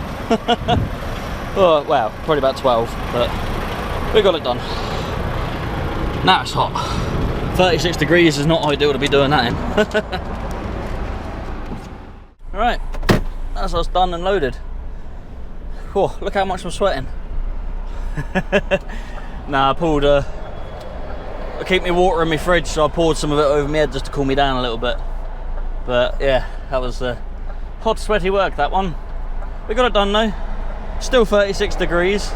Oh, well, probably about 12, but we got it done. Now it's hot. 36 degrees is not ideal to be doing that in. Alright, that's us done and loaded. Whoa, look how much I'm sweating. Nah, I pulled I keep my water in my fridge, so I poured some of it over my head just to cool me down a little bit. But yeah, that was hot, sweaty work, that one. We got it done though. Still 36 degrees.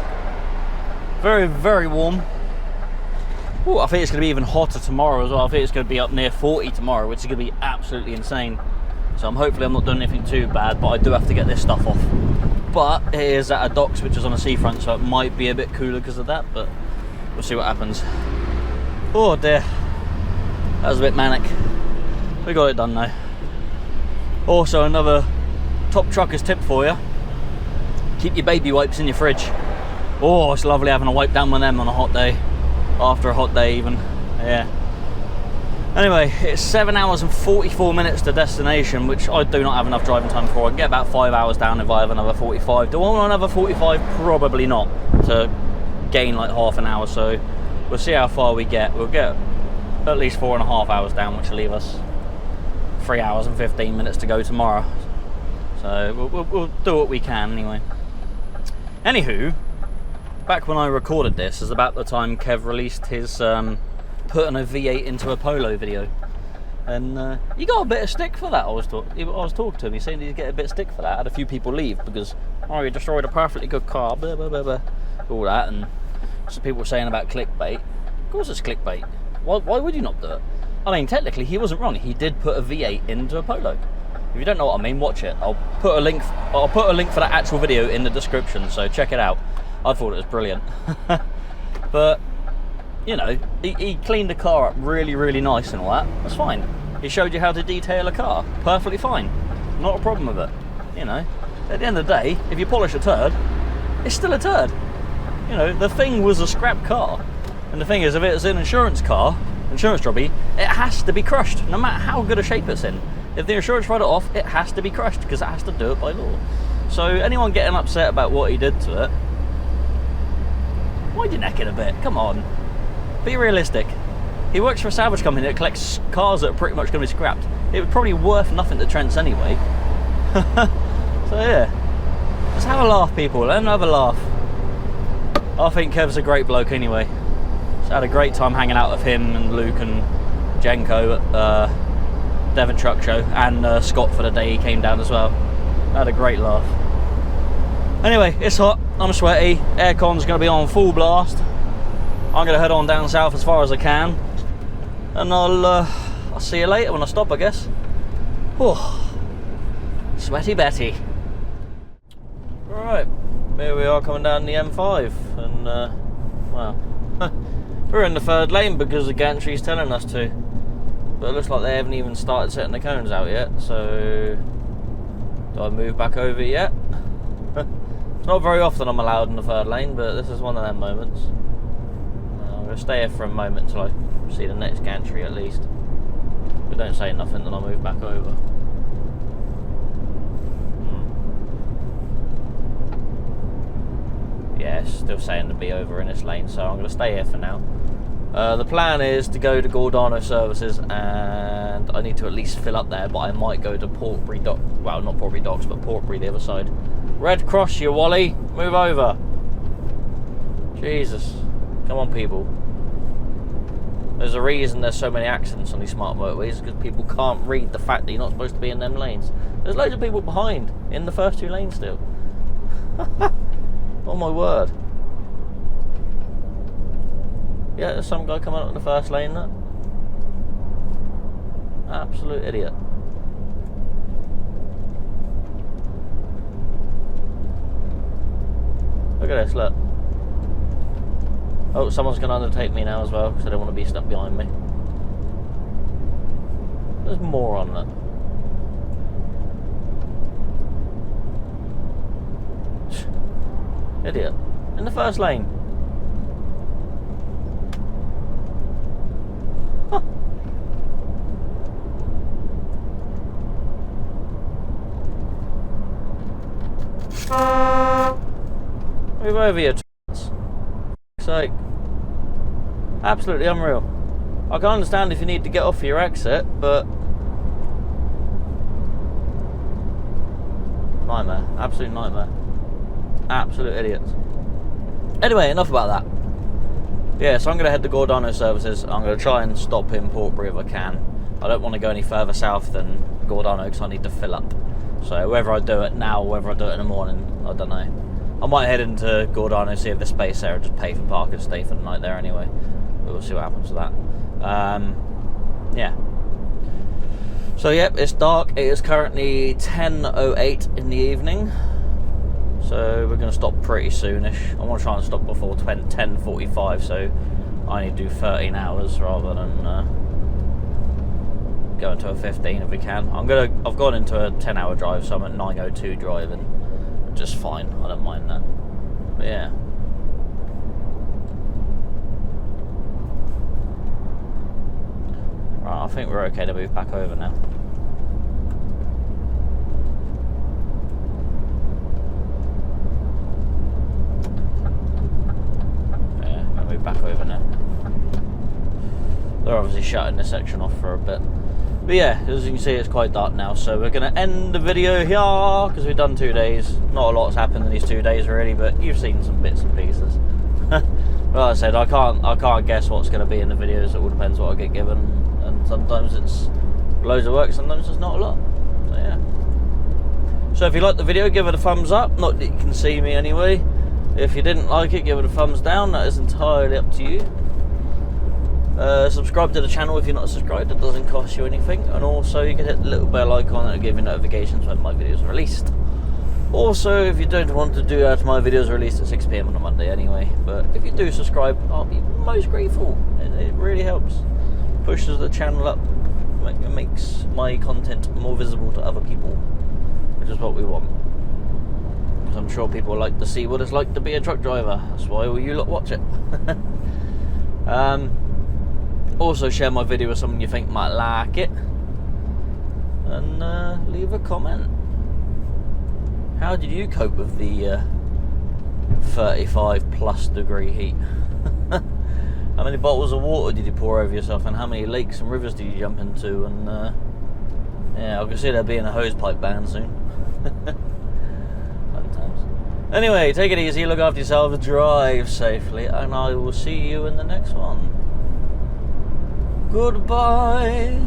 Very, very warm. Ooh, I think it's going to be even hotter tomorrow as well. I think it's going to be up near 40 tomorrow, which is going to be absolutely insane. So hopefully I'm not doing anything too bad, but I do have to get this stuff off. But it is at a docks, which is on a seafront, so it might be a bit cooler because of that, but we'll see what happens. Oh dear, that was a bit manic. We got it done now. Also, another top truckers tip for you: keep your baby wipes in your fridge. Oh, it's lovely having a wipe down with them on a hot day, after a hot day even. Yeah. Anyway, it's 7 hours and 44 minutes to destination, which I do not have enough driving time for. I can get about 5 hours down if I have another 45. Do I want another 45? Probably not, to gain like half an hour. So we'll see how far we get. We'll get at least 4.5 hours down, which will leave us 3 hours and 15 minutes to go tomorrow. So we'll do what we can anyway. Anywho, back when I recorded this is about the time Kev released his putting a V8 into a Polo video, and he got a bit of stick for that. I was talking to him, he's saying he'd get a bit of stick for that. I had a few people leave because, oh, you destroyed a perfectly good car, blah, blah, blah, blah, all that, and some people were saying about clickbait. Of course it's clickbait. Why would you not do it? I mean, technically he wasn't wrong. He did put a V8 into a Polo. If you don't know what I mean, watch it. I'll put a link for that actual video in the description, so check it out. I thought it was brilliant. But you know, he cleaned the car up really, really nice and all that. That's fine. He showed you how to detail a car. Perfectly fine. Not a problem with it. You know, at the end of the day, if you polish a turd, it's still a turd. You know, the thing was a scrap car. And the thing is, if it's an insurance car, insurance jobby, it has to be crushed, no matter how good a shape it's in. If the insurance write it off, it has to be crushed, because it has to do it by law. So anyone getting upset about what he did to it, wind your neck in a bit, come on. Be realistic. He works for a salvage company that collects cars that are pretty much going to be scrapped. It would probably be worth nothing to Trents anyway. So yeah, just have a laugh, people. Let them have a laugh. I think Kev's a great bloke anyway. Just had a great time hanging out with him and Luke and Jenko at Devon Truck Show, and Scott for the day he came down as well. Had a great laugh. Anyway, it's hot. I'm sweaty. Aircon's going to be on full blast. I'm going to head on down south as far as I can, and I'll see you later when I stop, I guess. Whew. Sweaty Betty. Right, here we are coming down the M5, and well, we're in the third lane because the gantry's telling us to, but it looks like they haven't even started setting the cones out yet. So do I move back over yet? It's not very often I'm allowed in the third lane, but this is one of them moments. I'm going to stay here for a moment until I see the next gantry at least. If they don't say nothing, then I'll move back over. Yeah, it's still saying to be over in this lane, so I'm going to stay here for now. The plan is to go to Gordano Services, and I need to at least fill up there, but I might go to Portbury Dock. Well, not Portbury Docks, but Portbury the other side. Red Cross, you Wally, move over. Jesus, come on, people. There's a reason there's so many accidents on these smart motorways, because people can't read the fact that you're not supposed to be in them lanes. There's loads of people behind in the first two lanes still. Oh my word. Yeah, there's some guy coming up in the first lane there. Absolute idiot. Look at this, look. Oh, someone's going to undertake me now as well, because they don't want to be stuck behind me. There's more on that. Idiot. In the first lane. Huh. Move over here, t***s. Sake. Absolutely unreal. I can understand if you need to get off your exit, but nightmare. Absolute nightmare. Absolute idiots. Anyway, enough about that. Yeah, so I'm going to head to Gordano Services. I'm going to try and stop in Portbury if I can. I don't want to go any further south than Gordano because I need to fill up. So whether I do it now or whether I do it in the morning, I don't know. I might head into Gordano, see if there's space there, and just pay for park and stay for the night there anyway. But we'll see what happens with that. Yeah. So yep, it's dark. It is currently 10:08 in the evening. So we're going to stop pretty soonish. I want to try and stop before 10:45, so I need to do 13 hours rather than go into a 15 if we can. I've gone into a 10-hour drive, so I'm at 9:02 driving. Just fine. I don't mind that. But yeah. Right, I think we're okay to move back over now. Back over now. They're obviously shutting this section off for a bit. But yeah, as you can see, it's quite dark now, so we're going to end the video here because we've done 2 days. Not a lot's happened in these 2 days really, but you've seen some bits and pieces. Like I said, I can't guess what's going to be in the videos. It all depends what I get given, and sometimes it's loads of work, sometimes it's not a lot. So yeah. So if you liked the video, give it a thumbs up. Not that you can see me anyway. If you didn't like it, give it a thumbs down. That is entirely up to you. Subscribe to the channel if you're not subscribed. It doesn't cost you anything. And also you can hit the little bell icon and it'll give you notifications when my videos are released. Also, if you don't want to do that, my videos are released at 6 PM on a Monday anyway. But if you do subscribe, I'll be most grateful. It really helps. Pushes the channel up. It makes my content more visible to other people, which is what we want. I'm sure people like to see what it's like to be a truck driver. That's why all you lot watch it. Also share my video with someone you think might like it. And leave a comment. How did you cope with the 35+ degree heat? How many bottles of water did you pour over yourself, and how many lakes and rivers did you jump into? And yeah, I can see there being a hose pipe ban soon. Anyway, take it easy, look after yourself, drive safely, and I will see you in the next one. Goodbyes.